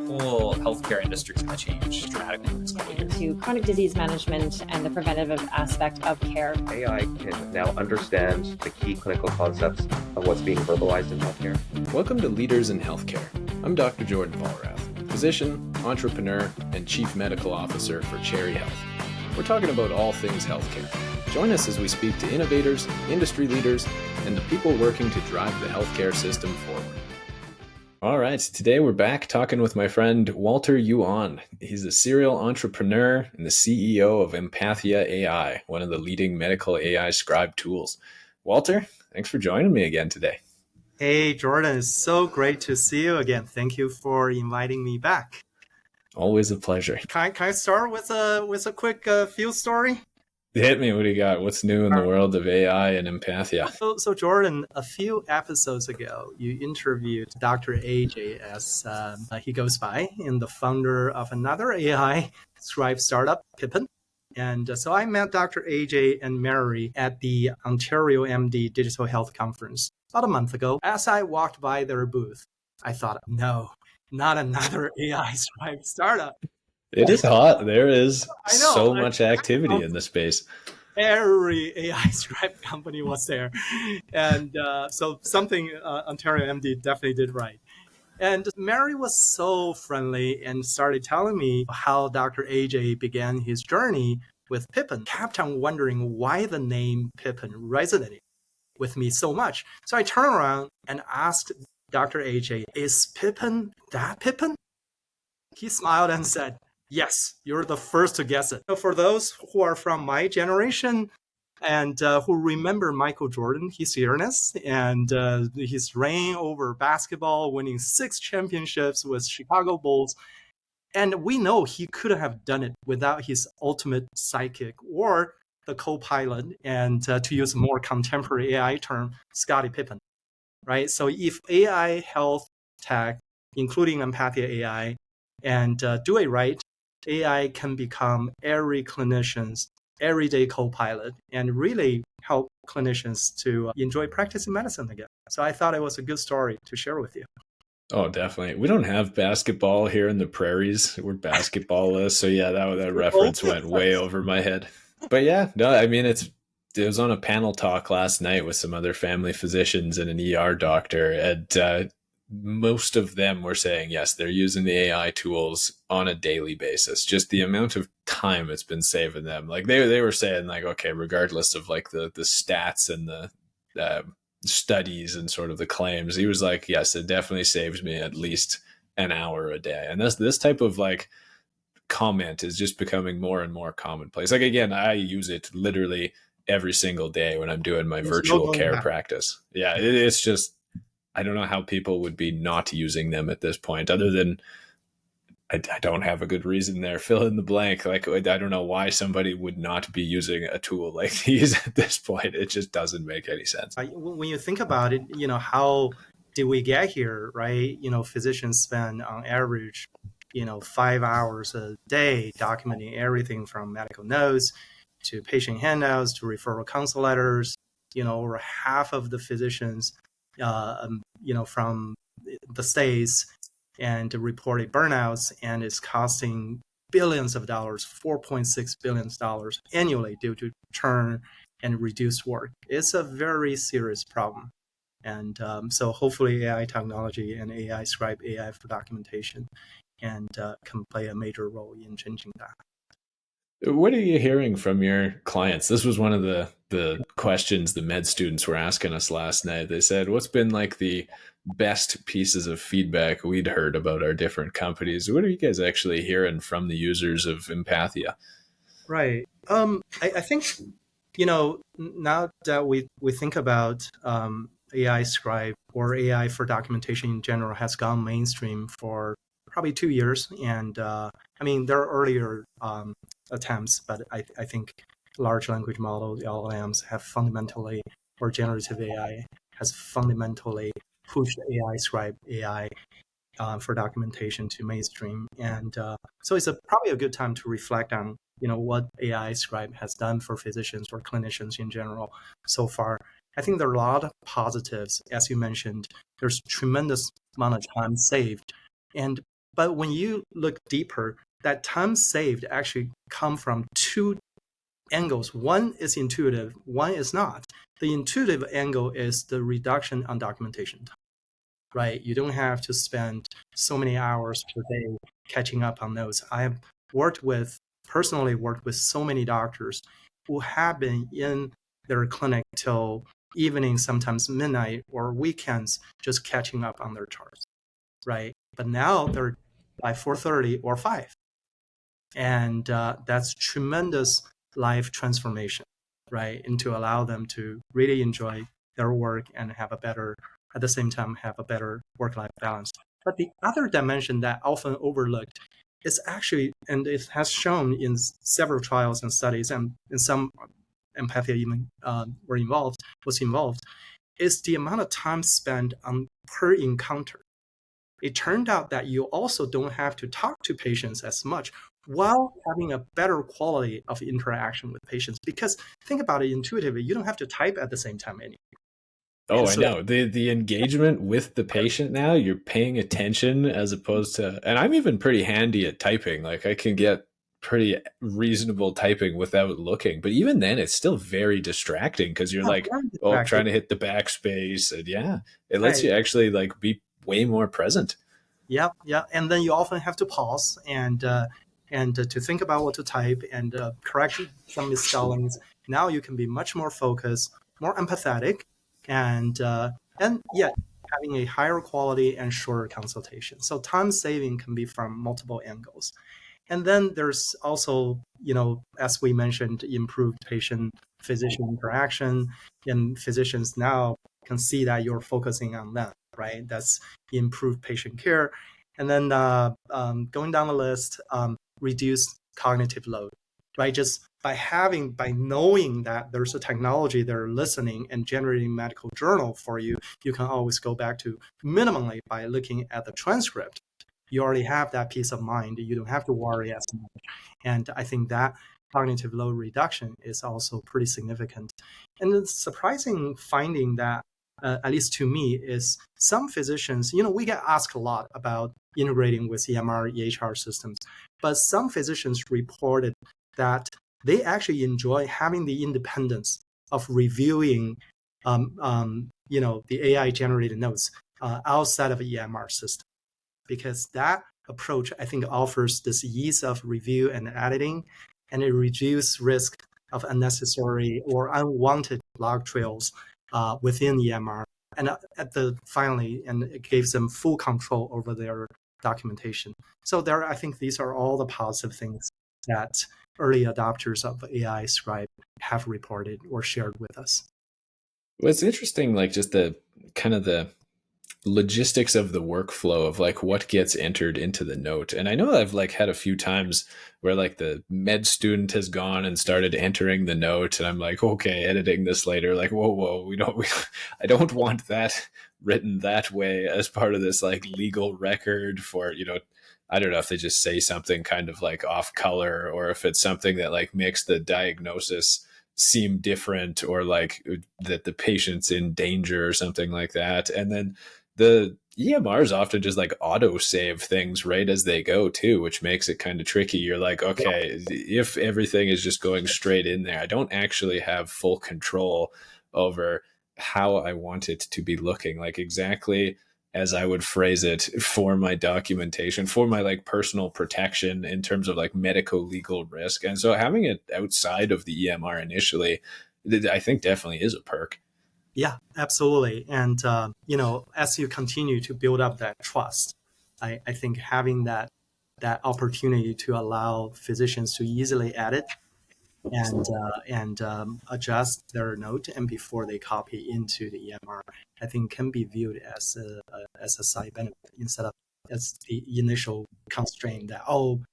whole healthcare industry is going to change dramatically in the next couple of years. To chronic disease management and the preventative aspect of care. AI can now understand the key clinical concepts of what's being verbalized in healthcare. Welcome to Leaders in Healthcare. I'm Dr. Jordan Vollrath, physician, entrepreneur, and Chief Medical Officer for Cherry Health. We're talking about all things healthcare. Join us as we speak to innovators, industry leaders, and the people working to drive the healthcare system forward. All right, today we're back talking with my friend Walter Yuan. He's a serial entrepreneur and the CEO of Empathia AI, one of the leading medical AI scribe tools. Walter, thanks for joining me again today. Hey, Jordan, it's so great to see you again. Thank you for inviting me back. Always a pleasure. Can I start with a quick field story? Hit me. What do you got? What's new in the world of AI and Empathia? So Jordan, a few episodes ago, you interviewed Dr. AJ as he goes by, and the founder of another AI scribe startup, Pippin. And so I met Dr. AJ and Mary at the Ontario MD Digital Health Conference about a month ago. As I walked by their booth, I thought, no, not another AI scribe startup. It is hot. There is so much activity in the space. Every AI scribe company was there. And so something Ontario MD definitely did right. And Mary was so friendly and started telling me how Dr. AJ began his journey with Pippin. Kept on wondering why the name Pippin resonated with me so much. So I turned around and asked Dr. AJ, is Pippin that Pippin? He smiled and said, yes, you're the first to guess it. So for those who are from my generation and who remember Michael Jordan, his fairness and his reign over basketball, winning 6 championships with Chicago Bulls. And we know he couldn't have done it without his ultimate sidekick or the co-pilot, and to use a more contemporary AI term, Scottie Pippen, right? So if AI health tech, including Empathia AI, and do it right, AI can become every clinician's everyday co-pilot and really help clinicians to enjoy practicing medicine again. So I thought it was a good story to share with you. Oh, definitely. We don't have basketball here in the prairies. We're basketballless. So yeah, that reference went way over my head. But yeah, no, I mean, it was on a panel talk last night with some other family physicians and an ER doctor. And most of them were saying, yes, they're using the AI tools on a daily basis. Just the amount of time it's been saving them. Like they were saying, like, okay, regardless of like the stats and the studies and sort of the claims, he was like, yes, it definitely saves me at least an hour a day. And this type of like comment is just becoming more and more commonplace. Like, again, I use it literally every single day when I'm doing my virtual care practice. Yeah, it's just, I don't know how people would be not using them at this point, other than I don't have a good reason there. Fill in the blank. Like, I don't know why somebody would not be using a tool like these at this point. It just doesn't make any sense. When you think about it, how did we get here, right? Physicians spend on average, 5 hours a day documenting everything from medical notes to patient handouts to referral consult letters. Over half of the physicians from the States and reported burnouts, and it's costing billions of dollars, $4.6 billion annually due to churn and reduced work. It's a very serious problem. And so hopefully AI technology and AI scribe AI for documentation and can play a major role in changing that. What are you hearing from your clients? This was one of the questions the med students were asking us last night. They said, what's been like the best pieces of feedback we'd heard about our different companies? What are you guys actually hearing from the users of Empathia? Right. I think, now that we think about AI scribe or AI for documentation in general has gone mainstream for probably 2 years. And there are earlier attempts, but I think large language models, LLMs, have fundamentally, or generative AI has fundamentally pushed AI scribe AI for documentation to mainstream. And so it's probably a good time to reflect on what AI scribe has done for physicians or clinicians in general so far. I think there are a lot of positives. As you mentioned, there's tremendous amount of time saved. And But when you look deeper, that time saved actually come from two angles. One is intuitive, one is not. The intuitive angle is the reduction on documentation time, right? You don't have to spend so many hours per day catching up on notes. I have personally worked with so many doctors who have been in their clinic till evening, sometimes midnight or weekends, just catching up on their charts, right? But now they're by 4:30 or 5. And that's tremendous life transformation, right? And to allow them to really enjoy their work and at the same time, have a better work-life balance. But the other dimension that often overlooked is actually, and it has shown in several trials and studies, and in some Empathia even was involved, is the amount of time spent on per encounter. It turned out that you also don't have to talk to patients as much while having a better quality of interaction with patients. Because think about it intuitively, you don't have to type at the same time anymore. Oh, I know. The engagement with the patient now, you're paying attention as opposed to, and I'm even pretty handy at typing. Like I can get pretty reasonable typing without looking. But even then, it's still very distracting because you're like, oh, trying to hit the backspace. And yeah, it lets you actually like be way more present. Yeah. And then you often have to pause and to think about what to type and correct some misspellings. Now you can be much more focused, more empathetic, and yet having a higher quality and shorter consultation. So time saving can be from multiple angles. And then there's also, as we mentioned, improved patient-physician interaction, and physicians now can see that you're focusing on them, right? That's improved patient care. And then going down the list, reduce cognitive load, right? Just by knowing that there's a technology they're listening and generating medical journal for you, you can always go back to minimally by looking at the transcript. You already have that peace of mind. You don't have to worry as much. And I think that cognitive load reduction is also pretty significant. And the surprising finding that, at least to me, is some physicians, we get asked a lot about integrating with EMR, EHR systems, but some physicians reported that they actually enjoy having the independence of reviewing, the AI-generated notes outside of an EMR system. Because that approach, I think, offers this ease of review and editing, and it reduces risk of unnecessary or unwanted log trails within EMR. And finally, it gives them full control over their documentation. So I think these are all the positive things that early adopters of AI Scribe have reported or shared with us. Well, it's interesting, like just the kind of the logistics of the workflow of like what gets entered into the note. And I know I've like had a few times where like the med student has gone and started entering the note, and I'm like, okay, editing this later, like, whoa, I don't want that written that way as part of this like legal record for, I don't know if they just say something kind of like off color, or if it's something that like makes the diagnosis seem different, or like that the patient's in danger or something like that. And then the EMRs often just like auto save things right as they go too, which makes it kind of tricky. You're like, okay, if everything is just going straight in there, I don't actually have full control over how I want it to be looking, like exactly as I would phrase it for my documentation, for my like personal protection in terms of like medical legal risk. And so having it outside of the EMR initially, I think definitely is a perk. Yeah, absolutely. And, as you continue to build up that trust, I think having that opportunity to allow physicians to easily edit and adjust their note and before they copy into the EMR, I think can be viewed as a side benefit instead of as the initial constraint that,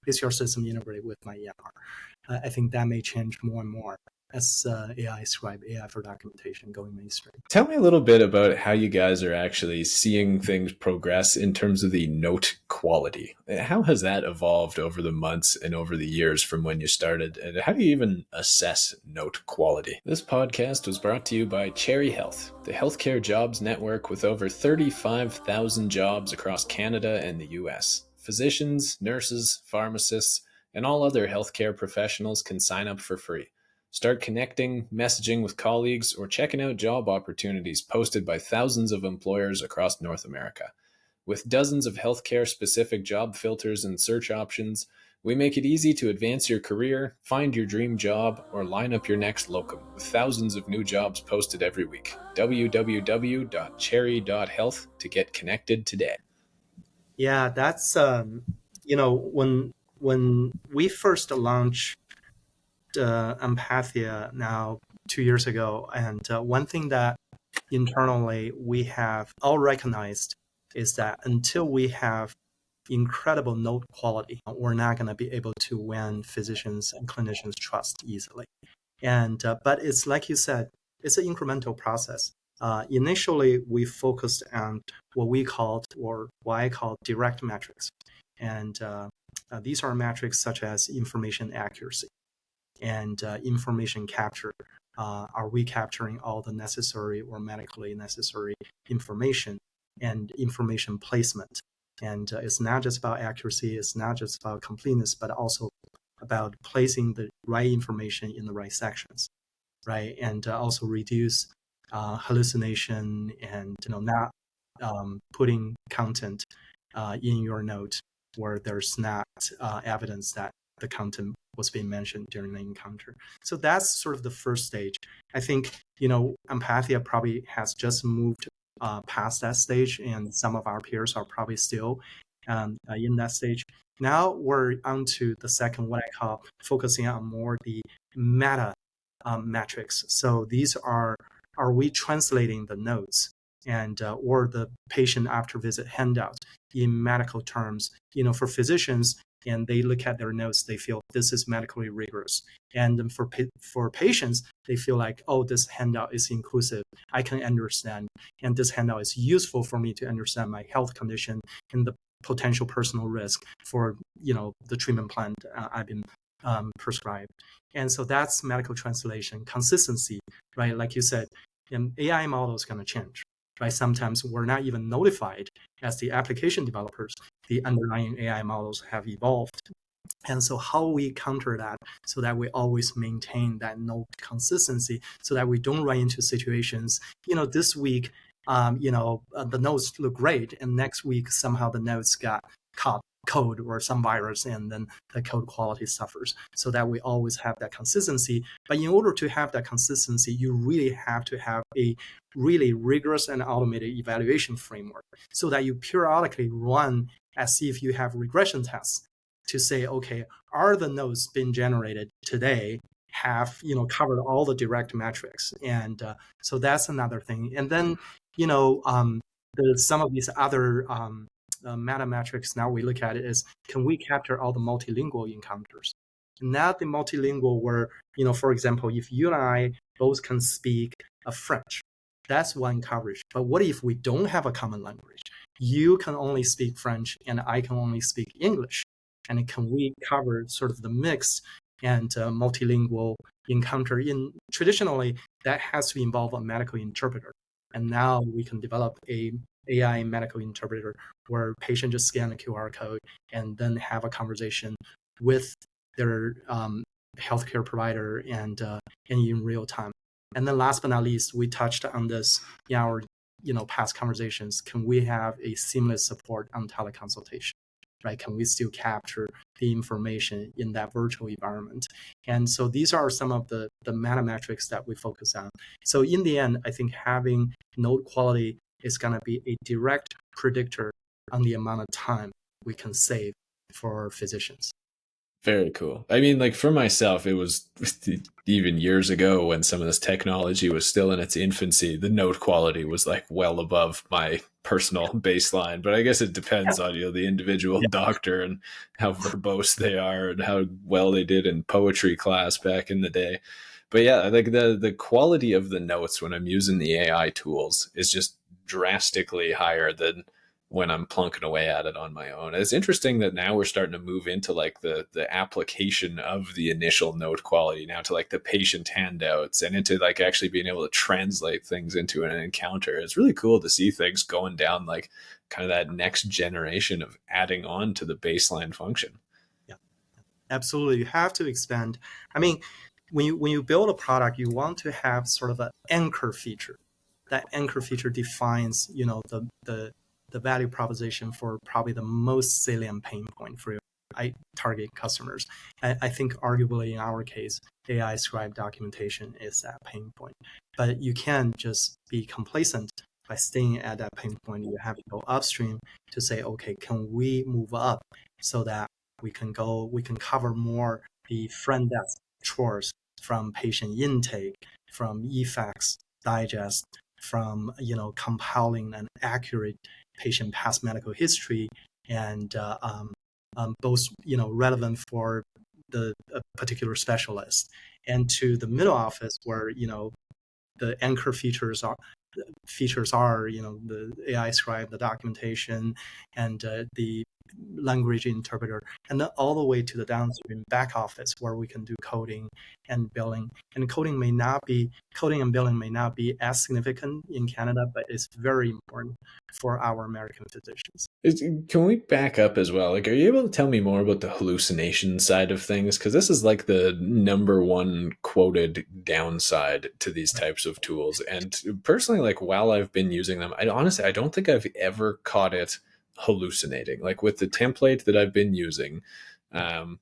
is your system integrated with my EMR? I think that may change more and more as AI Scribe, AI for documentation going mainstream. Tell me a little bit about how you guys are actually seeing things progress in terms of the note quality. How has that evolved over the months and over the years from when you started? And how do you even assess note quality? This podcast was brought to you by Cherry Health, the healthcare jobs network with over 35,000 jobs across Canada and the US. Physicians, nurses, pharmacists, and all other healthcare professionals can sign up for free. Start connecting, messaging with colleagues, or checking out job opportunities posted by thousands of employers across North America. With dozens of healthcare-specific job filters and search options, we make it easy to advance your career, find your dream job, or line up your next locum, with thousands of new jobs posted every week. www.cherry.health to get connected today. Yeah, that's when we first launched Empathia now 2 years ago, and one thing that internally we have all recognized is that until we have incredible note quality, we're not going to be able to win physicians and clinicians' trust easily. And but it's like you said, it's an incremental process. Initially, we focused on what we called, or what I call, direct metrics, and these are metrics such as information accuracy and information capture. Are we capturing all the necessary or medically necessary information, and information placement? And it's not just about accuracy, it's not just about completeness, but also about placing the right information in the right sections, right? And also reduce hallucination, and not putting content in your note where there's not evidence that the content was being mentioned during the encounter. So that's sort of the first stage. I think Empathia probably has just moved past that stage, and some of our peers are probably still in that stage. Now we're on to the second, what I call focusing on more the meta metrics. So these are we translating the notes and or the patient after visit handout in medical terms? For physicians, and they look at their notes, they feel this is medically rigorous. And for patients, they feel like, oh, this handout is inclusive, I can understand, and this handout is useful for me to understand my health condition and the potential personal risk for the treatment plan I've been prescribed. And so that's medical translation consistency, right? Like you said, an AI model is going to change, right? Sometimes we're not even notified as the application developers, the underlying AI models have evolved. And so how we counter that so that we always maintain that note consistency, so that we don't run into situations, this week, the notes look great, and next week somehow the notes got caught code or some virus, and then the code quality suffers, so that we always have that consistency. But in order to have that consistency, you really have to have a really rigorous and automated evaluation framework, so that you periodically run as if you have regression tests to say, okay, are the nodes being generated today have covered all the direct metrics? And so that's another thing. And then some of these other meta metrics, now we look at it is, can we capture all the multilingual encounters? Not the multilingual where, for example, if you and I both can speak French, that's one coverage. But what if we don't have a common language? You can only speak French and I can only speak English. And can we cover sort of the mixed and multilingual encounter? Traditionally, that has to involve a medical interpreter. And now we can develop a AI medical interpreter where patient just scan a QR code and then have a conversation with their healthcare provider and in real time. And then last but not least, we touched on this in our past conversations. Can we have a seamless support on teleconsultation? Right? Can we still capture the information in that virtual environment? And so these are some of the meta metrics that we focus on. So in the end, I think having node quality is going to be a direct predictor on the amount of time we can save for physicians. Very cool. I mean, like for myself, it was even years ago when some of this technology was still in its infancy, the note quality was like well above my personal baseline. But I guess it depends on the individual doctor and how verbose they are and how well they did in poetry class back in the day. But yeah, like the quality of the notes when I'm using the AI tools is just drastically higher than when I'm plunking away at it on my own. It's interesting that now we're starting to move into like the application of the initial note quality now to like the patient handouts and into like actually being able to translate things into an encounter. It's really cool to see things going down like kind of that next generation of adding on to the baseline function. Yeah, absolutely. You have to expand. I mean, when you build a product, you want to have sort of an anchor feature. That anchor feature defines, the value proposition for probably the most salient pain point for your target customers. I think arguably in our case, AI scribe documentation is that pain point. But you can't just be complacent by staying at that pain point. You have to go upstream to say, okay, can we move up so that we can cover more the front desk chores from patient intake, from effects digest, from compiling an accurate patient past medical history, and both relevant for the particular specialist, and to the middle office where the anchor features are the AI scribe, the documentation, and the language interpreter, and then all the way to the downstream back office where we can do coding and billing. And coding and billing may not be as significant in Canada, but it's very important for our American physicians. Can we back up as well? Like, are you able to tell me more about the hallucination side of things? Because this is like the number one quoted downside to these types of tools. And personally, like while I've been using them, I don't think I've ever caught it hallucinating. Like with the template that I've been using,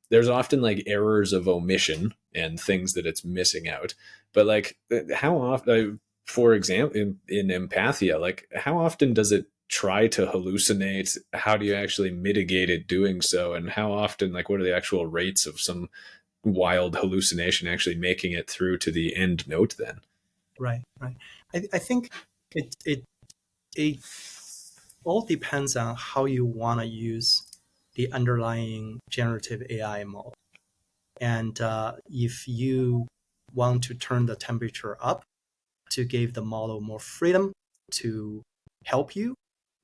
there's often like errors of omission and things that it's missing out. But like how often, for example, in Empathia, like how often does it try to hallucinate? How do you actually mitigate it doing so? And how often, like, what are the actual rates of some wild hallucination actually making it through to the end note then? Right. I think it all depends on how you want to use the underlying generative AI model. And if you want to turn the temperature up to give the model more freedom to help you,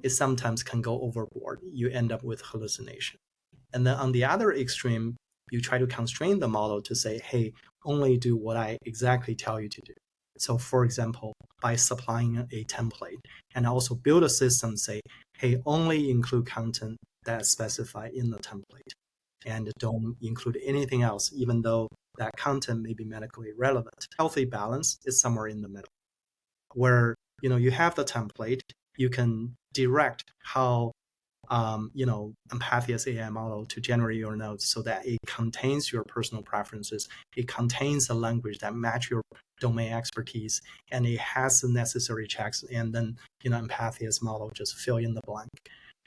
it sometimes can go overboard. You end up with hallucination. And then on the other extreme, you try to constrain the model to say, hey, only do what I exactly tell you to do. So for example, by supplying a template, and also build a system, say, hey, only include content that's specified in the template, and don't include anything else, even though that content may be medically relevant. Healthy balance is somewhere in the middle, where you have the template, you can direct how Empathia's AI model to generate your notes so that it contains your personal preferences, it contains a language that match your domain expertise, and it has the necessary checks, and then Empathia's model just fill in the blank.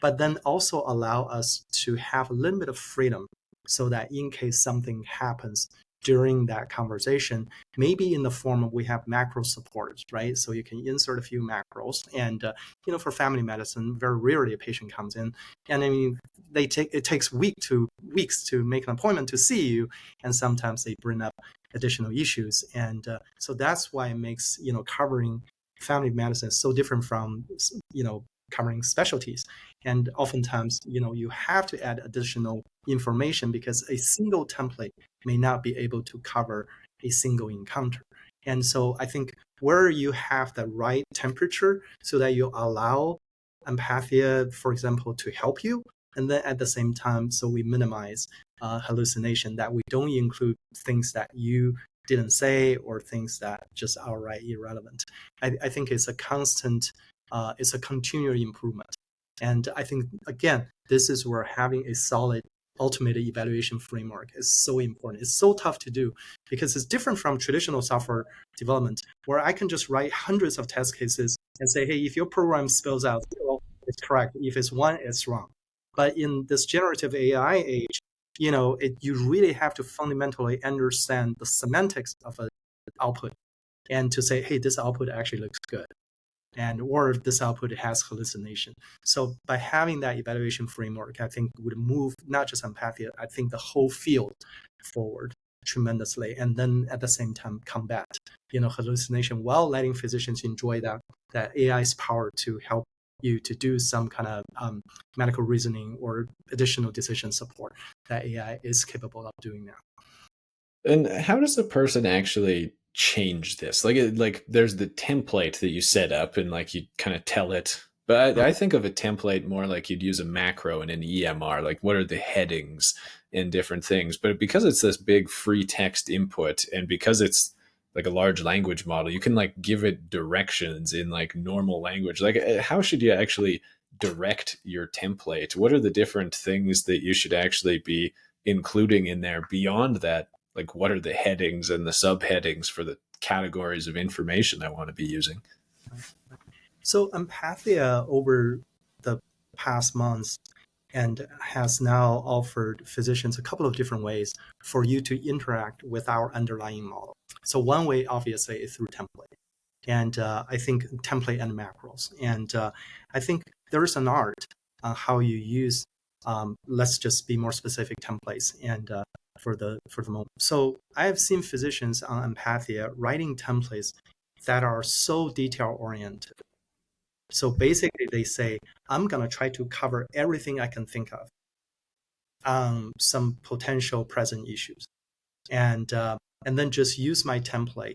But then also allow us to have a little bit of freedom so that in case something happens during that conversation, maybe in the form of we have macro support, right? So you can insert a few macros, and for family medicine, very rarely a patient comes in, and I mean it takes weeks to make an appointment to see you, and sometimes they bring up additional issues, and so that's why it makes covering family medicine so different from covering specialties. And oftentimes, you have to add additional information because a single template may not be able to cover a single encounter. And so I think where you have the right temperature so that you allow Empathia, for example, to help you, and then at the same time, so we minimize hallucination, that we don't include things that you didn't say or things that just outright irrelevant. I think it's a constant, it's a continual improvement. And I think, again, this is where having a solid ultimate evaluation framework is so important. It's so tough to do because it's different from traditional software development, where I can just write hundreds of test cases and say, hey, if your program spells out 0, it's correct. If it's 1, it's wrong. But in this generative AI age, you really have to fundamentally understand the semantics of an output and to say, hey, this output actually looks good, or if this output has hallucination. So by having that evaluation framework, I think would move not just Empathia, I think the whole field forward tremendously, and then at the same time combat hallucination while letting physicians enjoy that AI's power to help you to do some kind of medical reasoning or additional decision support that AI is capable of doing now. And how does a person actually change this? Like there's the template that you set up and like you kind of tell it, But I think of a template more like you'd use a macro in an EMR, like what are the headings in different things. But because it's this big free text input, and because it's like a large language model, you can like give it directions in like normal language. Like how should you actually direct your template? What are the different things that you should actually be including in there beyond that? Like what are the headings and the subheadings for the categories of information I want to be using? So Empathia over the past months and has now offered physicians a couple of different ways for you to interact with our underlying model. So one way, obviously, is through template. And I think template and macros. And I think there is an art on how you use, let's just be more specific, templates and for the moment. So I have seen physicians on Empathia writing templates that are so detail oriented. So basically they say, I'm going to try to cover everything I can think of on some potential present issues. And then just use my template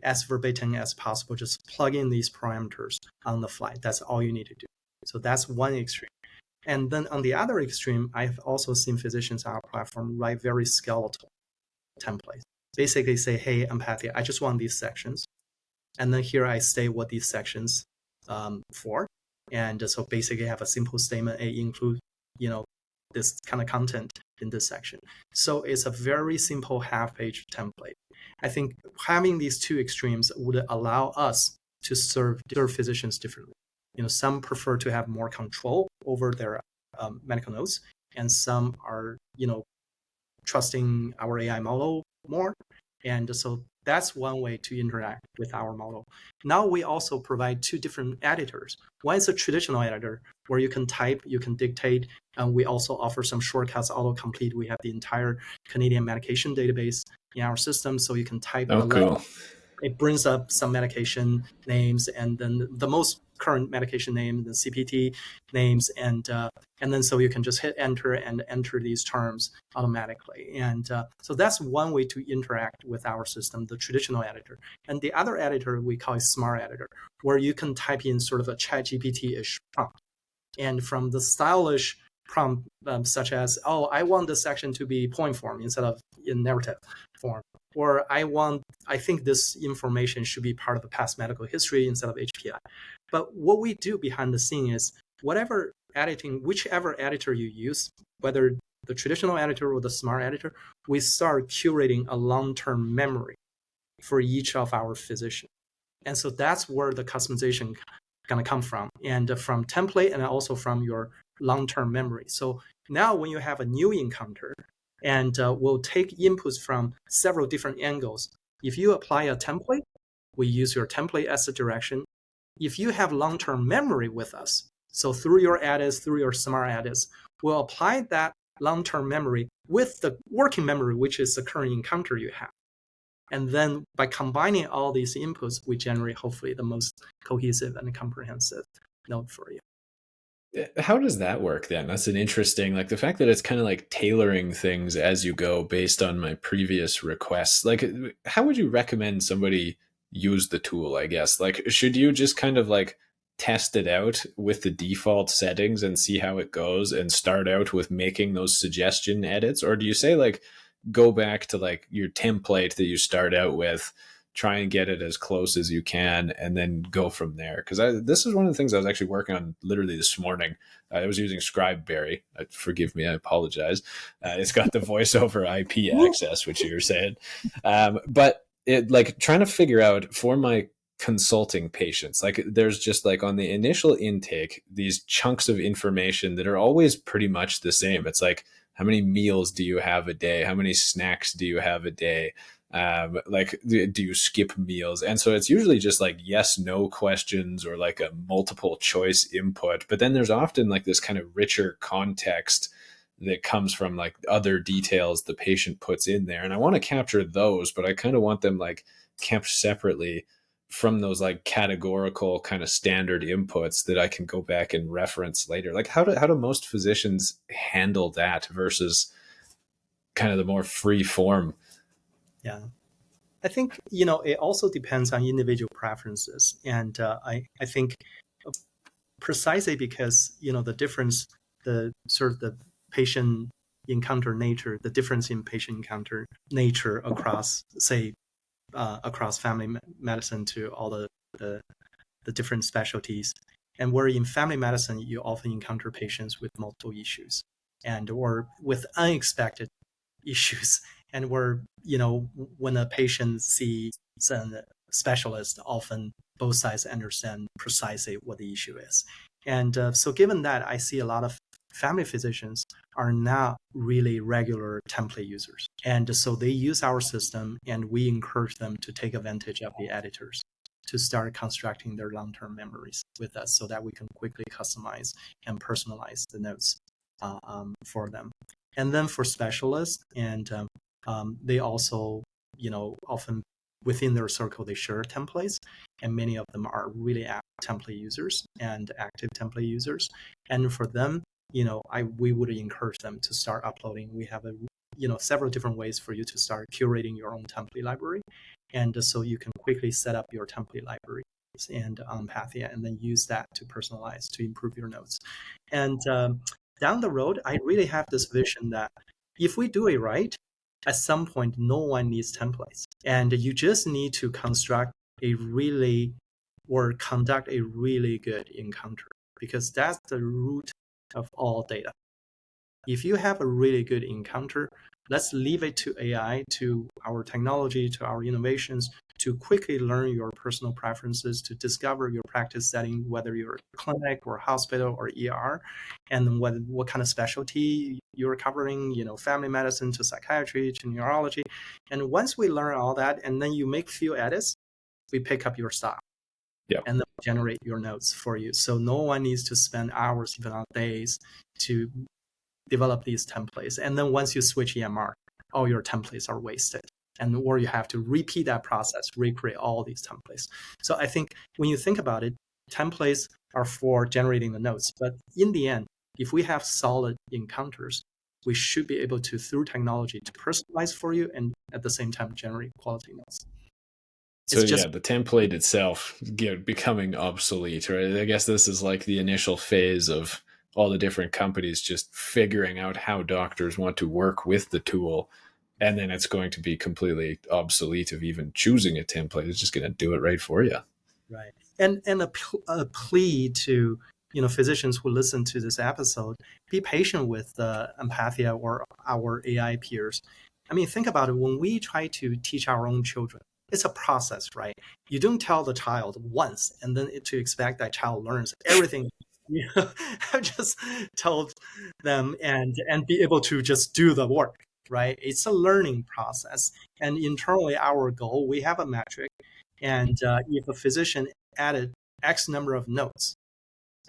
as verbatim as possible. Just plug in these parameters on the fly. That's all you need to do. So that's one extreme. And then on the other extreme, I've also seen physicians on our platform write very skeletal templates. Basically say, hey, Empathia, I just want these sections. And then here I state what these sections for. And so basically have a simple statement, include, this kind of content in this section. So it's a very simple half-page template. I think having these two extremes would allow us to serve physicians differently. Some prefer to have more control over their medical notes, and some are, trusting our AI model more. And so that's one way to interact with our model. Now we also provide two different editors. One is a traditional editor where you can type, you can dictate, and we also offer some shortcuts, autocomplete. We have the entire Canadian medication database in our system, so you can type. Oh, cool. It brings up some medication names and then the most current medication name, the CPT names, and then so you can just hit enter and enter these terms automatically. And so that's one way to interact with our system, the traditional editor. And the other editor we call a smart editor, where you can type in sort of a ChatGPT-ish prompt. And from the stylish prompt, such as, oh, I want this section to be point form instead of in narrative form. Or I think this information should be part of the past medical history instead of HPI. But what we do behind the scene is whichever editor you use, whether the traditional editor or the smart editor, we start curating a long-term memory for each of our physicians. And so that's where the customization going to come from, and from template and also from your long-term memory. So now when you have a new encounter, and we'll take inputs from several different angles. If you apply a template, we use your template as a direction. If you have long-term memory with us, so through your edits, through your smart edits, we'll apply that long-term memory with the working memory, which is the current encounter you have. And then by combining all these inputs, we generate hopefully the most cohesive and comprehensive note for you. How does that work then? That's an interesting, like the fact that it's kind of like tailoring things as you go based on my previous requests. Like, how would you recommend somebody use the tool, I guess? Like, should you just kind of like test it out with the default settings and see how it goes and start out with making those suggestion edits? Or do you say like, go back to like your template that you start out with, try and get it as close as you can, and then go from there? Because this is one of the things I was actually working on literally this morning. I was using Scribeberry. Forgive me, I apologize. It's got the voice over IP access, which you were saying. But it like trying to figure out for my consulting patients, like there's just like on the initial intake, these chunks of information that are always pretty much the same. It's like, how many meals do you have a day? How many snacks do you have a day? Like, do you skip meals? And so it's usually just like yes, no questions or like a multiple choice input. But then there's often like this kind of richer context that comes from like other details the patient puts in there. And I want to capture those, but I kind of want them like kept separately from those like categorical kind of standard inputs that I can go back and reference later. Like how do most physicians handle that versus kind of the more free form? Yeah, I think, it also depends on individual preferences. And I think precisely because, the difference, the sort of the patient encounter nature, the difference in patient encounter nature across, say, across family medicine to all the different specialties. And where in family medicine, you often encounter patients with multiple issues or with unexpected issues. And where, when a patient sees a specialist, often both sides understand precisely what the issue is. And so given that, I see a lot of family physicians are not really regular template users. And so they use our system, and we encourage them to take advantage of the editors to start constructing their long-term memories with us so that we can quickly customize and personalize the notes for them. And then for specialists, and they also, often within their circle, they share templates, and many of them are really template users and active template users. And for them, we would encourage them to start uploading. We have several different ways for you to start curating your own template library, and so you can quickly set up your template library and Empathia, and then use that to personalize, to improve your notes. And down the road, I really have this vision that if we do it right, at some point, no one needs templates, and you just need to conduct a really good encounter, because that's the root of all data. If you have a really good encounter, let's leave it to AI, to our technology, to our innovations, to quickly learn your personal preferences, to discover your practice setting, whether you're a clinic or hospital or ER, and what kind of specialty you're covering, family medicine to psychiatry to neurology. And once we learn all that, and then you make few edits, we pick up your style. Yep. And then generate your notes for you. So no one needs to spend hours, even on days, to develop these templates. And then once you switch EMR, all your templates are wasted. Or you have to repeat that process, recreate all these templates. So I think when you think about it, templates are for generating the notes. But in the end, if we have solid encounters, we should be able to, through technology, to personalize for you and at the same time generate quality notes. So the template itself becoming obsolete, right? I guess this is like the initial phase of all the different companies just figuring out how doctors want to work with the tool. And then it's going to be completely obsolete of even choosing a template. It's just going to do it right for you. Right. And a plea to, physicians who listen to this episode, be patient with Empathia or our AI peers. I mean, think about it. When we try to teach our own children, it's a process, right? You don't tell the child once and then to expect that child learns everything. I've just told them and be able to just do the work, right? It's a learning process. And internally, our goal, we have a metric. And if a physician added X number of notes,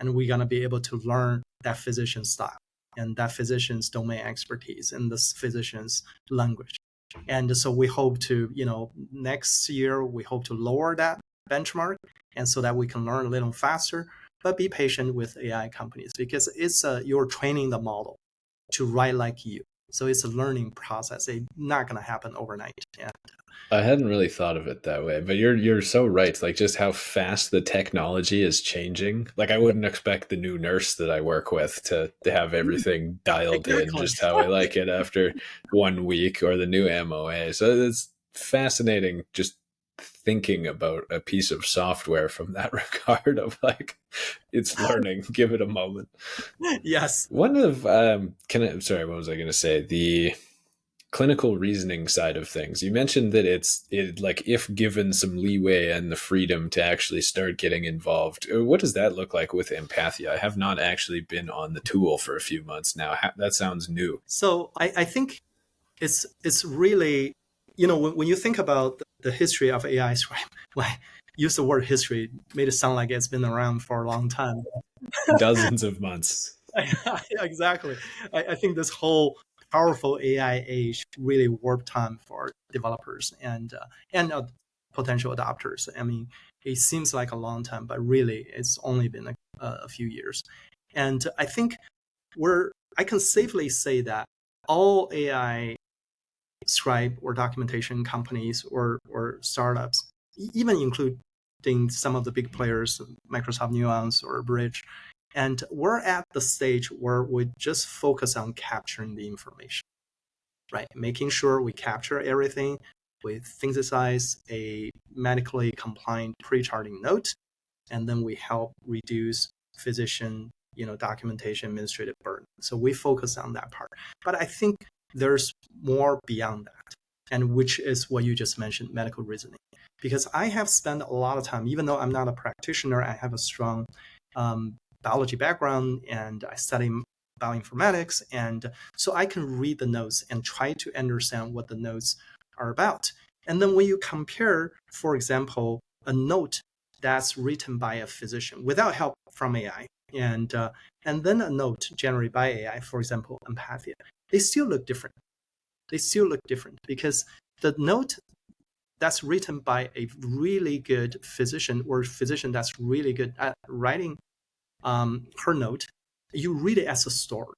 and we're going to be able to learn that physician's style and that physician's domain expertise and this physician's language. And so we hope to, next year, we hope to lower that benchmark, and so that we can learn a little faster. But be patient with AI companies, because it's you're training the model to write like you. So it's a learning process. It's not going to happen overnight. And I hadn't really thought of it that way, but you're so right. Like just how fast the technology is changing. Like I wouldn't expect the new nurse that I work with to have everything dialed in just how I like it after 1 week, or the new MOA. So it's fascinating just thinking about a piece of software from that regard of like it's learning. Give it a moment. Yes. One of sorry, what was I going to say? The clinical reasoning side of things. You mentioned that it's like if given some leeway and the freedom to actually start getting involved. What does that look like with Empathia? I have not actually been on the tool for a few months now. That sounds new. So I think it's really, when you think about the history of AI, right? When I use the word history, made it sound like it's been around for a long time. Dozens of months. Exactly. I think this whole powerful AI age really warped time for developers and potential adopters. I mean, it seems like a long time, but really it's only been a few years. And I think I can safely say that all AI scribe or documentation companies or startups, even include including some of the big players, Microsoft Nuance or Bridge. And we're at the stage where we just focus on capturing the information, right? Making sure we capture everything. We synthesize a medically compliant pre-charting note, and then we help reduce physician, documentation, administrative burden. So we focus on that part. But I think there's more beyond that, and which is what you just mentioned, medical reasoning. Because I have spent a lot of time, even though I'm not a practitioner, I have a strong biology background and I study bioinformatics. And so I can read the notes and try to understand what the notes are about. And then when you compare, for example, a note that's written by a physician without help from AI, and then a note generated by AI, for example, Empathia, they still look different. They still look different because the note that's written by a really good physician or physician that's really good at writing her note, you read it as a story.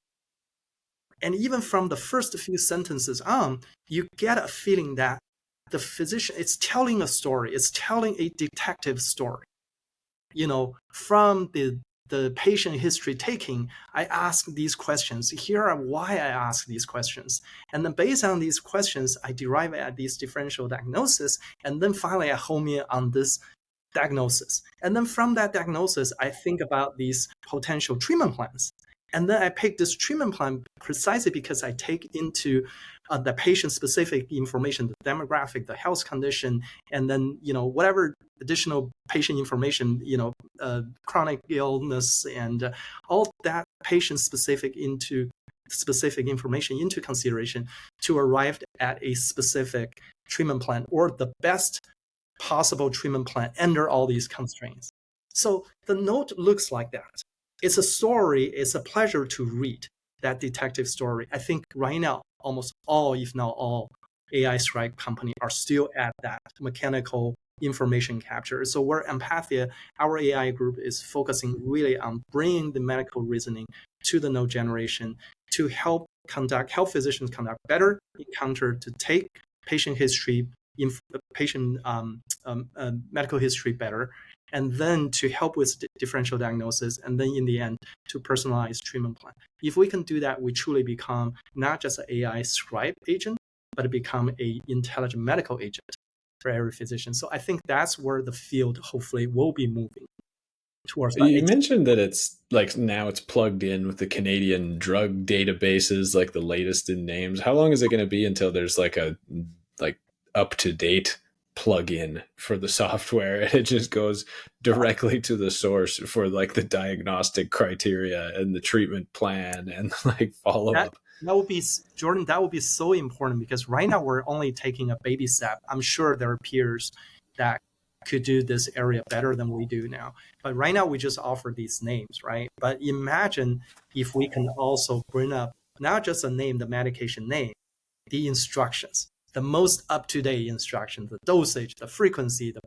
And even from the first few sentences on, you get a feeling that the physician is telling a story. It's telling a detective story. From the patient history taking, I ask these questions. Here are why I ask these questions. And then based on these questions, I derive at these differential diagnosis. And then finally, I home in on this diagnosis. And then from that diagnosis, I think about these potential treatment plans. And then I pick this treatment plan precisely because I take into the patient-specific information, the demographic, the health condition, and then whatever additional patient information, chronic illness, and all that patient-specific information into consideration to arrive at a specific treatment plan or the best possible treatment plan under all these constraints. So the note looks like that. It's a story. It's a pleasure to read that detective story. I think right now, almost all, if not all, AI scribe companies are still at that mechanical information capture. So where Empathia, our AI group, is focusing really on bringing the medical reasoning to the note generation to help physicians conduct better encounter, to take patient history, medical history better, and then to help with differential diagnosis, and then in the end, to personalize treatment plan. If we can do that, we truly become not just an AI scribe agent, but become an intelligent medical agent for every physician. So I think that's where the field hopefully will be moving towards. You mentioned that it's like now it's plugged in with the Canadian drug databases, like the latest in names. How long is it going to be until there's like a up-to-date plug-in for the software and it just goes directly to the source for like the diagnostic criteria and the treatment plan and like follow-up? That would be, Jordan, that would be so important because right now we're only taking a baby step. I'm sure there are peers that could do this area better than we do now. But right now we just offer these names, right? But imagine if we can also bring up not just a name, the medication name, the instructions, the most up-to-date instructions, the dosage, the frequency, the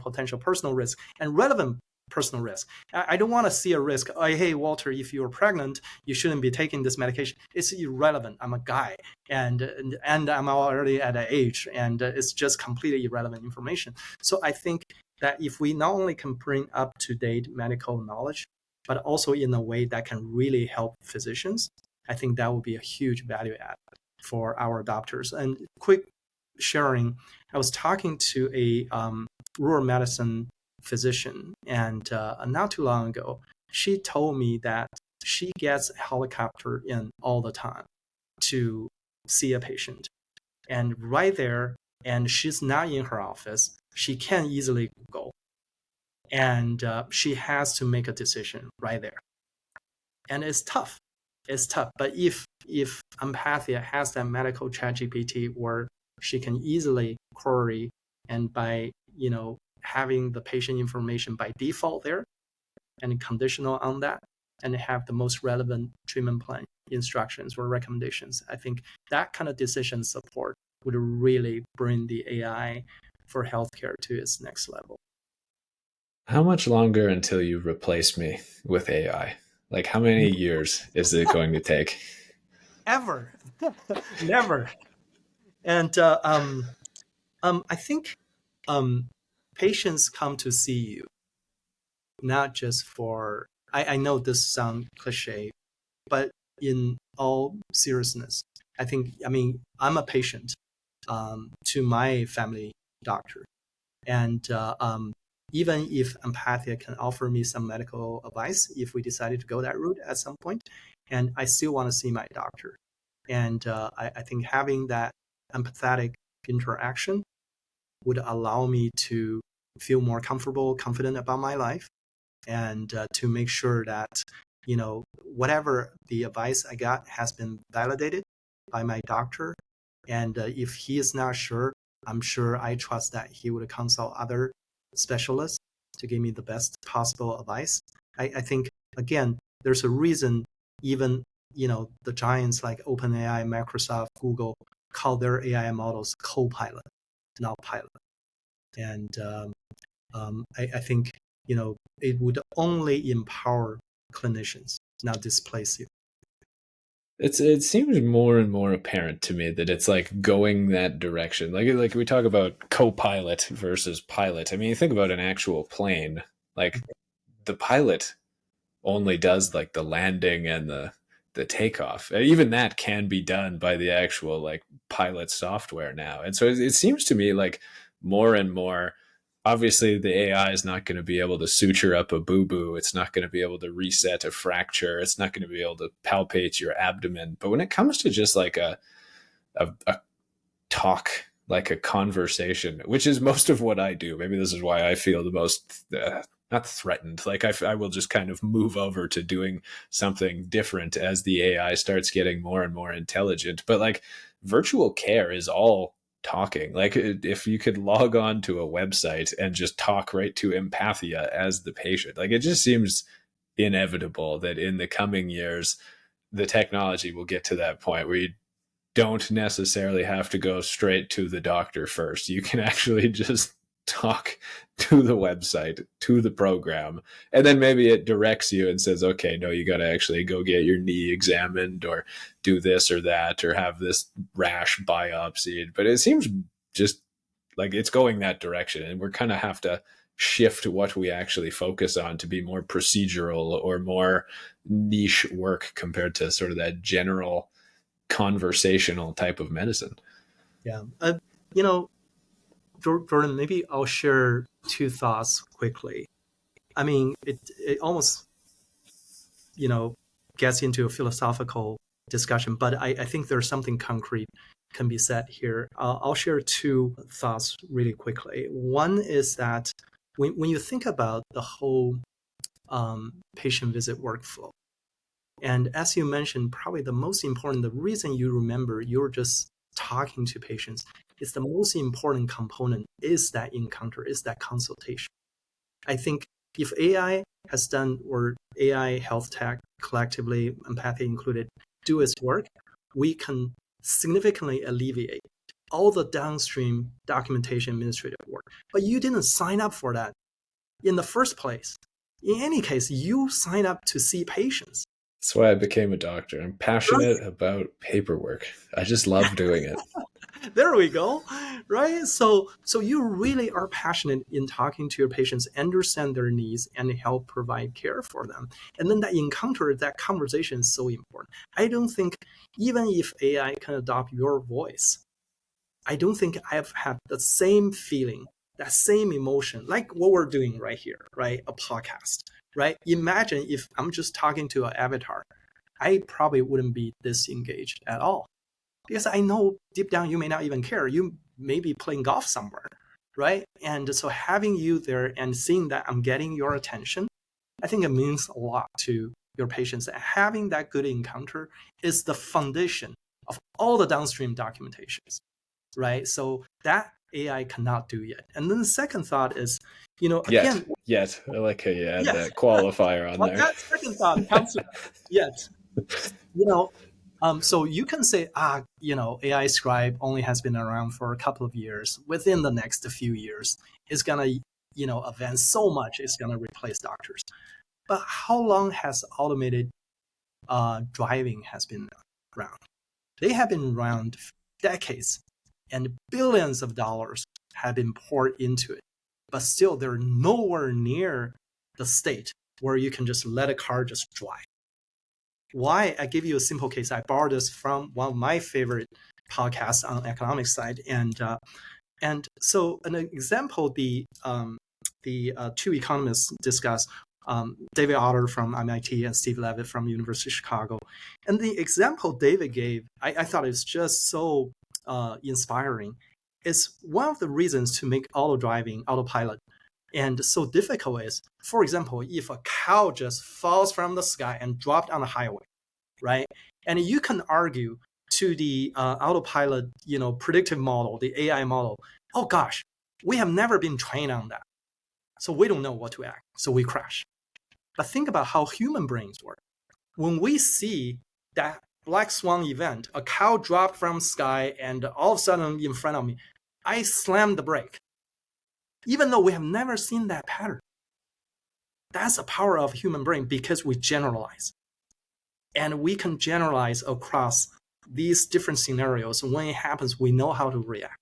potential personal risk, and relevant personal risk. I don't want to see a risk. Oh, hey, Walter, if you're pregnant, you shouldn't be taking this medication. It's irrelevant. I'm a guy, and I'm already at an age, and it's just completely irrelevant information. So I think that if we not only can bring up-to-date medical knowledge, but also in a way that can really help physicians, I think that would be a huge value add for our adopters. And quick sharing, I was talking to a rural medicine physician, and not too long ago, she told me that she gets a helicopter in all the time to see a patient. And right there, and she's not in her office, she can easily go. And she has to make a decision right there. And it's tough. It's tough. But if Empathia has that medical ChatGPT where she can easily query, and by having the patient information by default there and conditional on that, and have the most relevant treatment plan instructions or recommendations, I think that kind of decision support would really bring the AI for healthcare to its next level. How much longer until you replace me with AI? Like how many years is it going to take? Ever. Never. And I think patients come to see you, not just for, I know this sounds cliche, but in all seriousness, I'm a patient to my family doctor. And even if Empathia can offer me some medical advice, if we decided to go that route at some point, and I still want to see my doctor. And I think having that empathetic interaction would allow me to feel more comfortable, confident about my life, and to make sure that, whatever the advice I got has been validated by my doctor. And if he is not sure, I'm sure I trust that he would consult other specialists to give me the best possible advice. I think, again, there's a reason even, the giants like OpenAI, Microsoft, Google call their AI models co-pilot, not pilot. And I think, it would only empower clinicians, not displace you. It seems more and more apparent to me that it's like going that direction. Like we talk about co-pilot versus pilot. I mean, you think about an actual plane, like the pilot only does like the landing and the takeoff. Even that can be done by the actual like pilot software now. And so it seems to me like more and more, obviously the AI is not going to be able to suture up a boo-boo. It's not going to be able to reset a fracture. It's not going to be able to palpate your abdomen. But when it comes to just like a talk, like a conversation, which is most of what I do, maybe this is why I feel the most not threatened. Like I will just kind of move over to doing something different as the AI starts getting more and more intelligent. But like virtual care is all talking. Like if you could log on to a website and just talk right to Empathia as the patient, like it just seems inevitable that in the coming years, the technology will get to that point where you don't necessarily have to go straight to the doctor first. You can actually just talk to the website, to the program, and then maybe it directs you and says, okay, no, you got to actually go get your knee examined or do this or that or have this rash biopsied. But it seems just like it's going that direction, and we're kind of have to shift what we actually focus on to be more procedural or more niche work compared to sort of that general conversational type of medicine. Yeah. Jordan, maybe I'll share two thoughts quickly. I mean, it almost, gets into a philosophical discussion, but I think there's something concrete can be said here. I'll share two thoughts really quickly. One is that when you think about the whole patient visit workflow, and as you mentioned, probably the most important, the reason you remember you're just talking to patients is the most important component is that encounter, is that consultation. I think if AI has done, or AI health tech collectively, Empathia included, do its work, we can significantly alleviate all the downstream documentation administrative work. But you didn't sign up for that in the first place. In any case, you sign up to see patients. That's why I became a doctor. I'm passionate about paperwork. I just love doing it. There we go, right? So you really are passionate in talking to your patients, understand their needs, and help provide care for them. And then that encounter, that conversation is so important. I don't think, even if AI can adopt your voice, I don't think I've had the same feeling, that same emotion, like what we're doing right here, right? A podcast, right? Imagine if I'm just talking to an avatar, I probably wouldn't be this engaged at all. Because I know deep down you may not even care. You may be playing golf somewhere, right? And so having you there and seeing that I'm getting your attention, I think it means a lot to your patients. And having that good encounter is the foundation of all the downstream documentations, right? So that AI cannot do yet. And then the second thought is, again, yet. I like how you add that qualifier on there. That second thought comes to yet. So you can say, AI scribe only has been around for a couple of years. Within the next few years, it's gonna, advance so much, it's gonna replace doctors. But how long has automated driving has been around? They have been around decades, and billions of dollars have been poured into it. but still they're nowhere near the state where you can just let a car just drive. Why? I give you a simple case. I borrowed this from one of my favorite podcasts on economic side, and so an example the two economists discuss, David Otter from MIT and Steve Levitt from University of Chicago, and the example David gave, I thought it was just so inspiring. Is one of the reasons to make autopilot and so difficult is, for example, if a cow just falls from the sky and dropped on the highway, right? And you can argue to the autopilot, predictive model, the AI model, oh gosh, we have never been trained on that. So we don't know what to act. So we crash. But think about how human brains work. When we see that black swan event, a cow dropped from sky and all of a sudden in front of me, I slam the brake. Even though we have never seen that pattern. That's the power of human brain because we generalize. And we can generalize across these different scenarios. When it happens, we know how to react.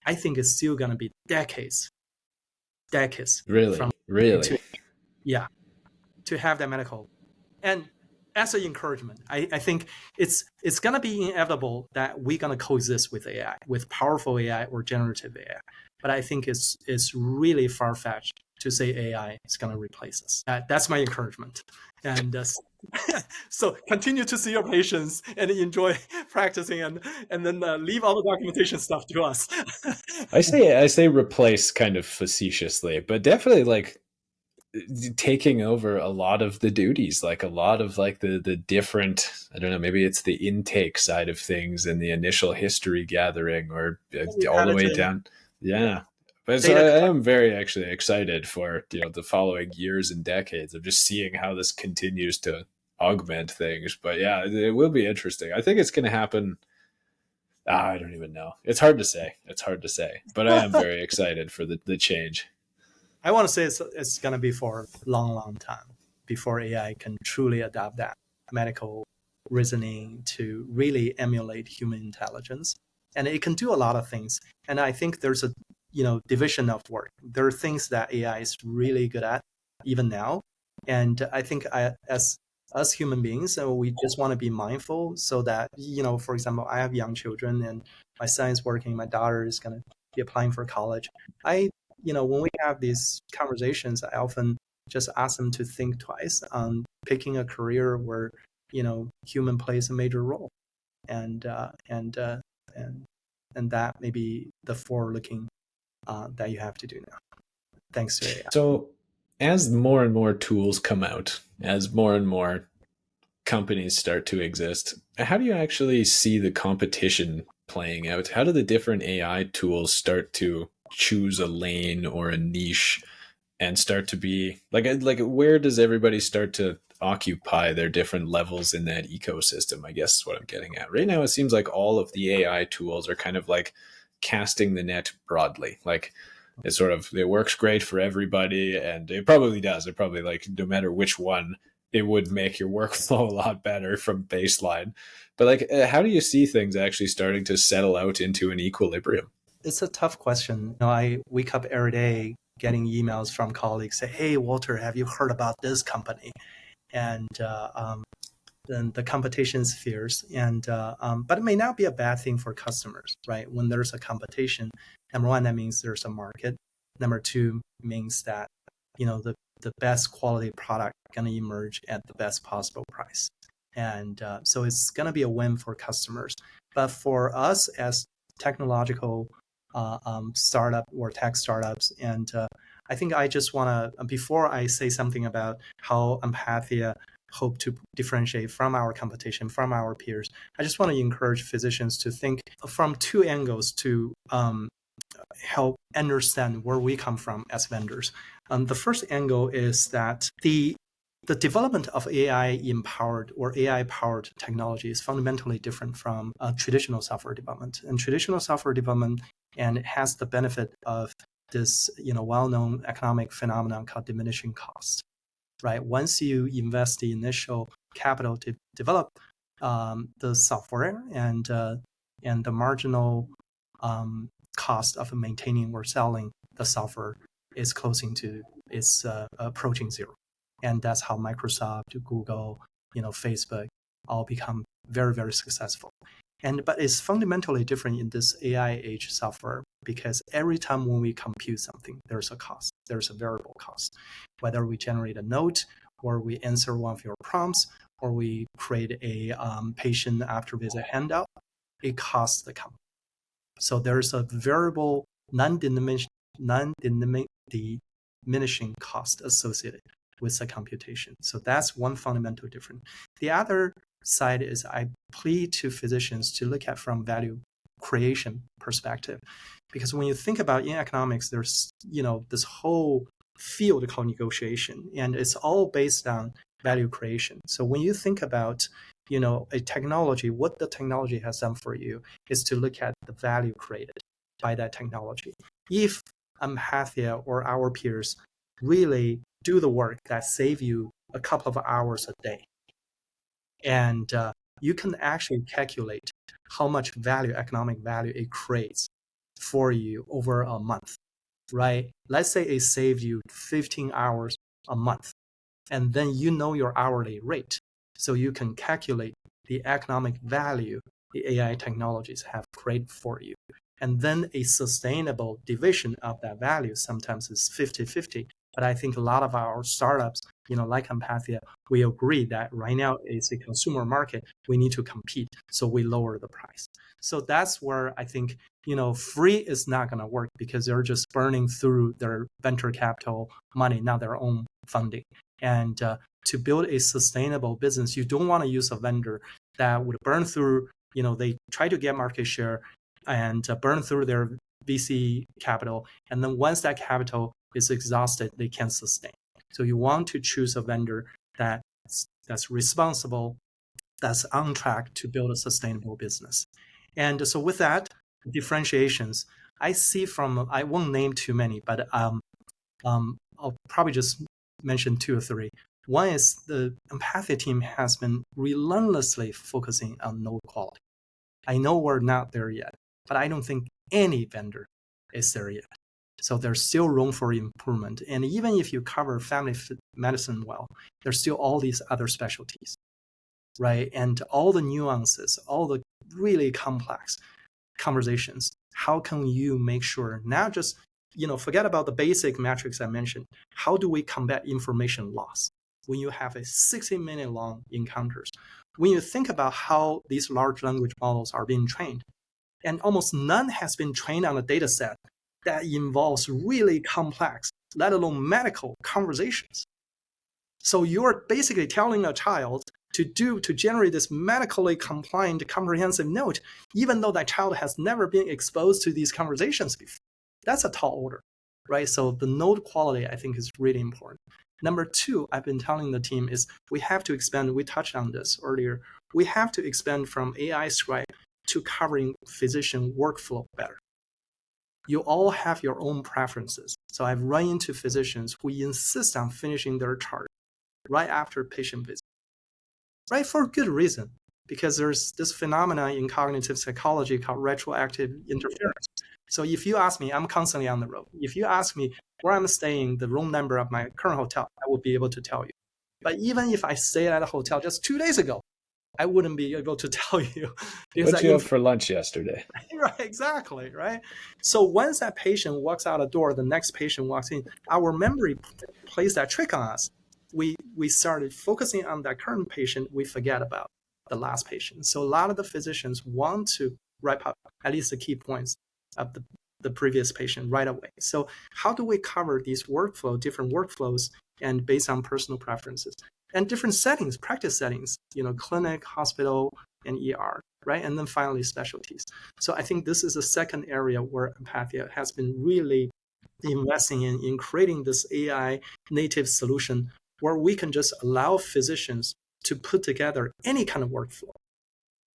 I think it's still going to be decades. Really? To have that medical. And as an encouragement, I think it's going to be inevitable that we're going to coexist with AI, with powerful AI or generative AI. But I think it's really far-fetched to say AI is going to replace us. That's my encouragement. And so continue to see your patients and enjoy practicing, and then leave all the documentation stuff to us. I say replace kind of facetiously, but definitely like taking over a lot of the duties, like a lot of like the different, I don't know, maybe it's the intake side of things and the initial history gathering, or all the way down. Yeah. But so I am very actually excited for, the following years and decades of just seeing how this continues to augment things. But yeah, it will be interesting. I think it's going to happen. I don't even know. It's hard to say. But I am very excited for the change. I want to say it's going to be for a long, long time before AI can truly adopt that medical reasoning to really emulate human intelligence. And it can do a lot of things. And I think there's a division of work. There are things that AI is really good at even now. And I think as human beings, we just want to be mindful so that, for example, I have young children and my son is working, my daughter is going to be applying for college. When we have these conversations, I often just ask them to think twice on picking a career where, human plays a major role. And that may be the forward-looking that you have to do now, thanks to AI. So as more and more tools come out, as more and more companies start to exist, how do you actually see the competition playing out? How do the different AI tools start to choose a lane or a niche and start to be like where does everybody start to occupy their different levels in that ecosystem? I guess is what I'm getting at. Right now, it seems like all of the AI tools are kind of like casting the net broadly. Like it works great for everybody, and it probably does. It probably, like, no matter which one, it would make your workflow a lot better from baseline. But like, how do you see things actually starting to settle out into an equilibrium? It's a tough question. I wake up every day getting emails from colleagues say, "Hey, Walter, have you heard about this company?" And then the competition is fierce, and but it may not be a bad thing for customers, right? When there's a competition, number one, that means there's a market. Number two means that the best quality product going to emerge at the best possible price, and so it's going to be a win for customers. But for us as technological startup or tech startups, and I think I just want to, before I say something about how Empathia hope to differentiate from our competition, from our peers, I just want to encourage physicians to think from two angles to help understand where we come from as vendors. The first angle is that the development of AI-empowered or AI-powered technology is fundamentally different from traditional software development. And traditional software development, and it has the benefit of this well-known economic phenomenon called diminishing cost, right? Once you invest the initial capital to develop the software and the marginal cost of maintaining or selling the software is approaching zero. And that's how Microsoft, Google, Facebook all become very, very successful. But it's fundamentally different in this AI age software, because every time when we compute something, there's a cost. There's a variable cost. Whether we generate a note, or we answer one of your prompts, or we create a patient after visit handout, it costs the company. So there's a variable non-diminishing cost associated with the computation. So that's one fundamental difference. The other side is I plead to physicians to look at from value creation perspective, because when you think about in economics, there's this whole field called negotiation, and it's all based on value creation. So when you think about a technology, what the technology has done for you is to look at the value created by that technology. If Empathia or our peers really do the work that save you a couple of hours a day, and you can actually calculate how much value, economic value, it creates for you over a month, right? Let's say it saved you 15 hours a month, and then your hourly rate, so you can calculate the economic value the AI technologies have created for you. And then a sustainable division of that value sometimes is 50-50. But I think a lot of our startups, like Empathia, we agree that right now it's a consumer market. We need to compete, so we lower the price. So that's where I think, free is not going to work, because they're just burning through their venture capital money, not their own funding. And to build a sustainable business, you don't want to use a vendor that would burn through, they try to get market share and burn through their VC capital. And then once that capital is exhausted, they can't sustain. So you want to choose a vendor that's responsible, that's on track to build a sustainable business. And so with that, differentiations, I see I won't name too many, but I'll probably just mention 2 or 3. One is the Empathia team has been relentlessly focusing on node quality. I know we're not there yet, but I don't think any vendor is there yet. So there's still room for improvement. And even if you cover family medicine well, there's still all these other specialties, right? And all the nuances, all the really complex conversations, how can you make sure not just, forget about the basic metrics I mentioned. How do we combat information loss when you have a 60-minute long encounters? When you think about how these large language models are being trained, and almost none has been trained on a data set that involves really complex, let alone medical conversations. So you're basically telling a child to generate this medically compliant comprehensive note, even though that child has never been exposed to these conversations before. That's a tall order, right? So the node quality, I think, is really important. Number 2, I've been telling the team is we have to expand. We touched on this earlier. We have to expand from AI scribe to covering physician workflow better. You all have your own preferences. So I've run into physicians who insist on finishing their chart right after patient visit, right? For good reason, because there's this phenomenon in cognitive psychology called retroactive interference. So if you ask me, I'm constantly on the road. If you ask me where I'm staying, the room number of my current hotel, I will be able to tell you. But even if I stayed at a hotel just 2 days ago, I wouldn't be able to tell you. What you have for lunch yesterday? Right, exactly, right? So once that patient walks out the door, the next patient walks in, our memory plays that trick on us. We started focusing on that current patient, we forget about the last patient. So a lot of the physicians want to wrap up at least the key points of the previous patient right away. So how do we cover these different workflows, and based on personal preferences and different settings, practice settings, clinic, hospital, and ER, right? And then finally specialties. So I think this is a second area where Empathia has been really investing in creating this AI native solution where we can just allow physicians to put together any kind of workflow,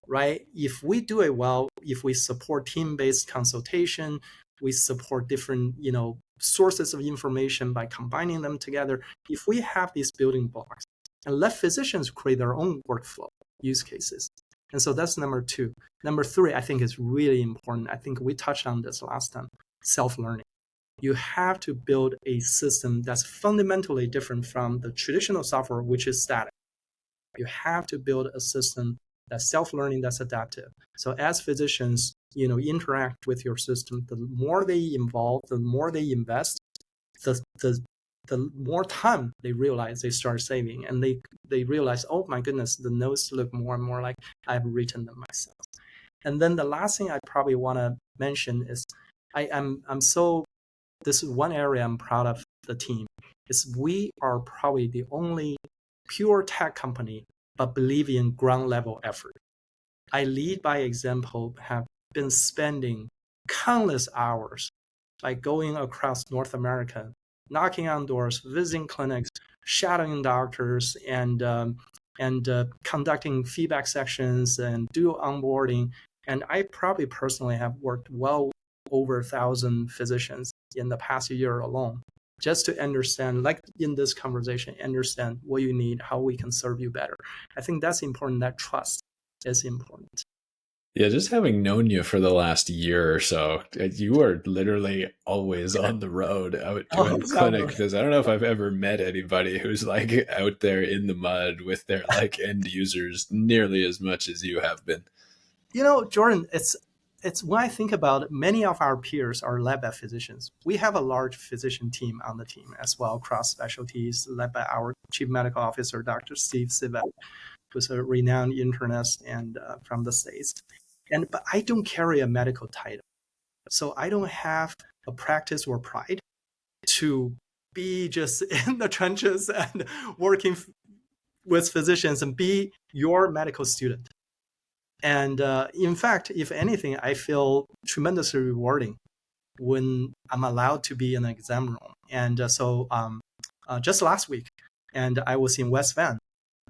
right? If we do it well, if we support team-based consultation, we support different, sources of information by combining them together. If we have these building blocks and let physicians create their own workflow use cases. And so that's number 2. Number 3, I think is really important. I think we touched on this last time, self-learning. you have to build a system that's fundamentally different from the traditional software, which is static. You have to build a system that's self-learning, that's adaptive. So as physicians, interact with your system, the more they involve, the more they invest, the more time they realize they start saving, and they realize, oh my goodness, the notes look more and more like I've written them myself. And then the last thing I probably want to mention is this is one area I'm proud of the team, is we are probably the only pure tech company but believe in ground level effort. I lead by example, have been spending countless hours by going across North America, knocking on doors, visiting clinics, shadowing doctors, and conducting feedback sections and do onboarding. And I probably personally have worked well over 1,000 physicians in the past year alone, just to understand, like in this conversation, understand what you need, how we can serve you better. I think that's important. That trust is important. Yeah, just having known you for the last year or so, you are literally always on the road out doing clinic, because I don't know if I've ever met anybody who's like out there in the mud with their like end users nearly as much as you have been. Jordan, it's when I think about it, many of our peers are led by physicians. We have a large physician team on the team as well, cross specialties, led by our Chief Medical Officer, Dr. Steve Sivet, who's a renowned internist and from the States. But I don't carry a medical title, so I don't have a practice or pride to be just in the trenches and working with physicians and be your medical student. And in fact, if anything, I feel tremendously rewarding when I'm allowed to be in an exam room. And so just last week, and I was in West Van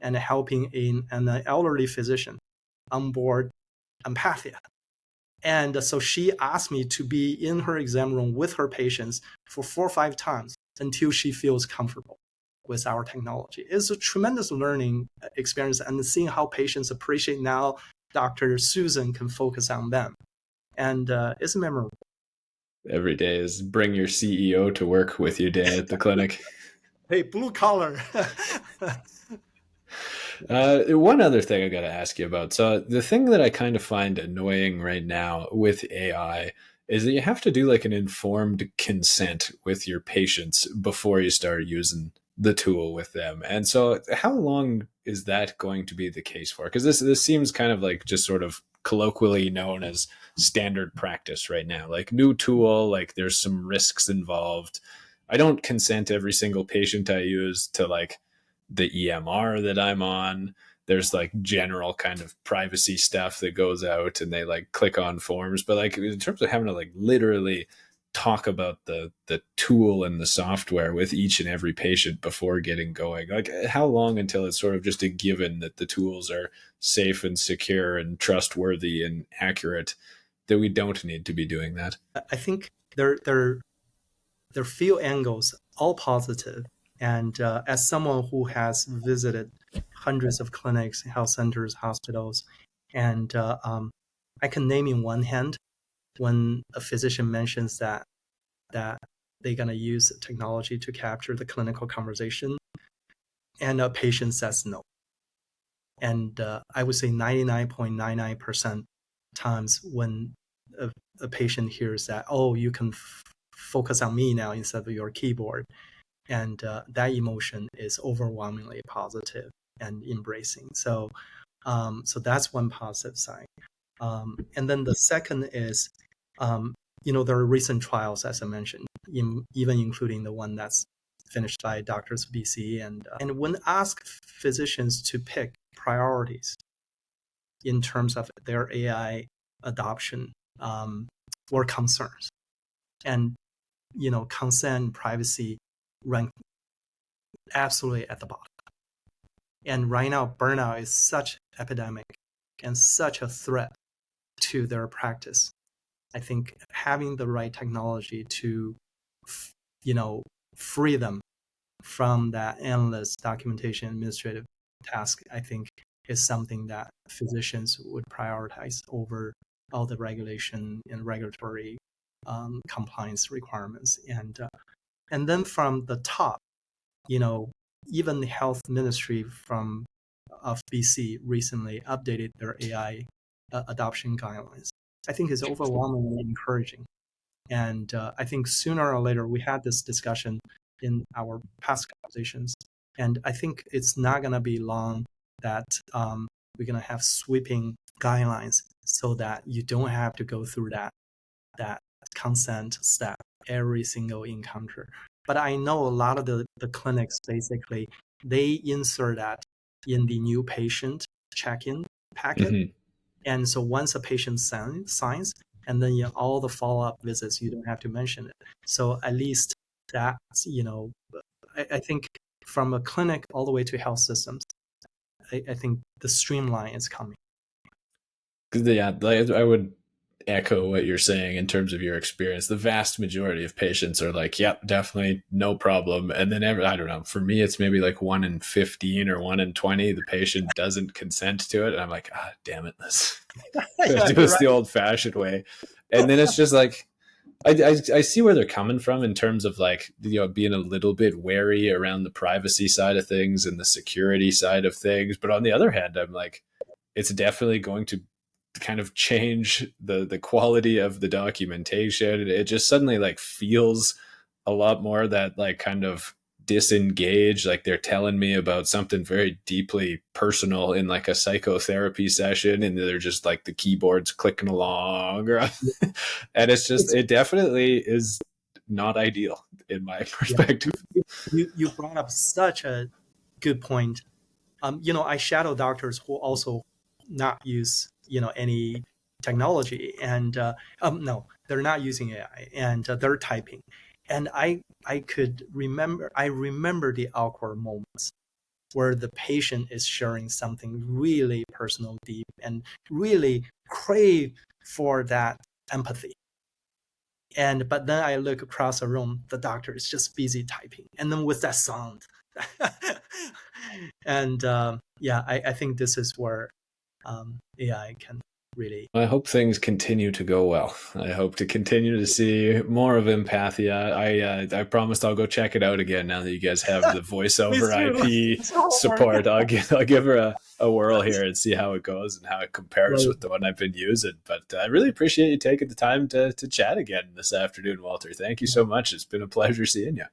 and helping an elderly physician onboard Empathia. And so she asked me to be in her exam room with her patients for 4 or 5 times until she feels comfortable with our technology. It's a tremendous learning experience, and seeing how patients appreciate now Dr. Susan can focus on them. And it's memorable. Every day is bring your CEO to work with you day at the clinic. Hey, blue collar. One other thing I got to ask you about. So the thing that I kind of find annoying right now with AI is that you have to do like an informed consent with your patients before you start using the tool with them. And so how long is that going to be the case for? Because this seems kind of like just sort of colloquially known as standard practice right now. Like new tool, like there's some risks involved. I don't consent every single patient I use to like the EMR that I'm on. There's like general kind of privacy stuff that goes out and they like click on forms. But like in terms of having to like literally talk about the tool and the software with each and every patient before getting going, like how long until it's sort of just a given that the tools are safe and secure and trustworthy and accurate that we don't need to be doing that? I think there are few angles, all positive. And as someone who has visited hundreds of clinics, health centers, hospitals, and I can name in one hand when a physician mentions that they're going to use technology to capture the clinical conversation, and a patient says no. And I would say 99.99% times when a patient hears that, oh, you can focus on me now instead of your keyboard. And that emotion is overwhelmingly positive and embracing. So that's one positive sign. And then the second is, there are recent trials, as I mentioned, even including the one that's finished by Doctors BC. And when asked physicians to pick priorities in terms of their AI adoption or concerns, and consent, privacy rank absolutely at the bottom. And right now, burnout is such epidemic and such a threat to their practice. I think having the right technology to, free them from that endless documentation administrative task, I think is something that physicians would prioritize over all the regulation and regulatory compliance requirements. And then from the top, even the health ministry of BC recently updated their AI adoption guidelines. I think it's overwhelmingly encouraging. And I think sooner or later, we had this discussion in our past conversations. And I think it's not going to be long that we're going to have sweeping guidelines so that you don't have to go through that consent step every single encounter. But I know a lot of the clinics, basically, they insert that in the new patient check-in packet. Mm-hmm. And so once a patient signs, and then all the follow-up visits, you don't have to mention it. So at least that, I think from a clinic all the way to health systems, I think the streamline is coming. Yeah, I would echo what you're saying in terms of your experience. The vast majority of patients are like, yep, definitely no problem. And then I don't know, for me, it's maybe like 1 in 15 or 1 in 20, the patient doesn't consent to it. And I'm like, damn it, let's do this the old fashioned way. And then it's just like, I see where they're coming from in terms of like, being a little bit wary around the privacy side of things and the security side of things. But on the other hand, I'm like, it's definitely going to kind of change the quality of the documentation. It just suddenly like feels a lot more that like kind of disengaged, like they're telling me about something very deeply personal in like a psychotherapy session, and they're just like the keyboards clicking along and it definitely is not ideal in my perspective. You brought up such a good point. I shadow doctors who also not use any technology, and no, they're not using AI, and they're typing. And I remember the awkward moments where the patient is sharing something really personal, deep, and really crave for that empathy. But then I look across the room, the doctor is just busy typing, and then with that sound. And I think this is where AI can really. I hope things continue to go well. I hope to continue to see more of Empathia. I promised I'll go check it out again now that you guys have the voiceover IP support. I'll give her a whirl here and see how it goes and how it compares with the one I've been using. But I really appreciate you taking the time to chat again this afternoon, Walter. Thank you so much. It's been a pleasure seeing you.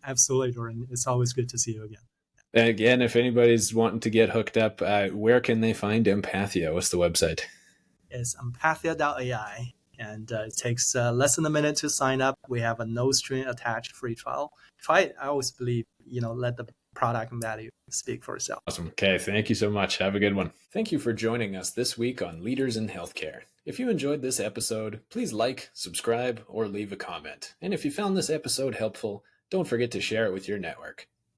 Absolutely, Jordan. It's always good to see you again. And again, if anybody's wanting to get hooked up, where can they find Empathia? What's the website? It's empathia.ai, and it takes less than a minute to sign up. We have a no string attached free trial. Try it. I always believe, let the product and value speak for itself. Awesome. Okay, thank you so much. Have a good one. Thank you for joining us this week on Leaders in Healthcare. If you enjoyed this episode, please like, subscribe, or leave a comment. And if you found this episode helpful, don't forget to share it with your network.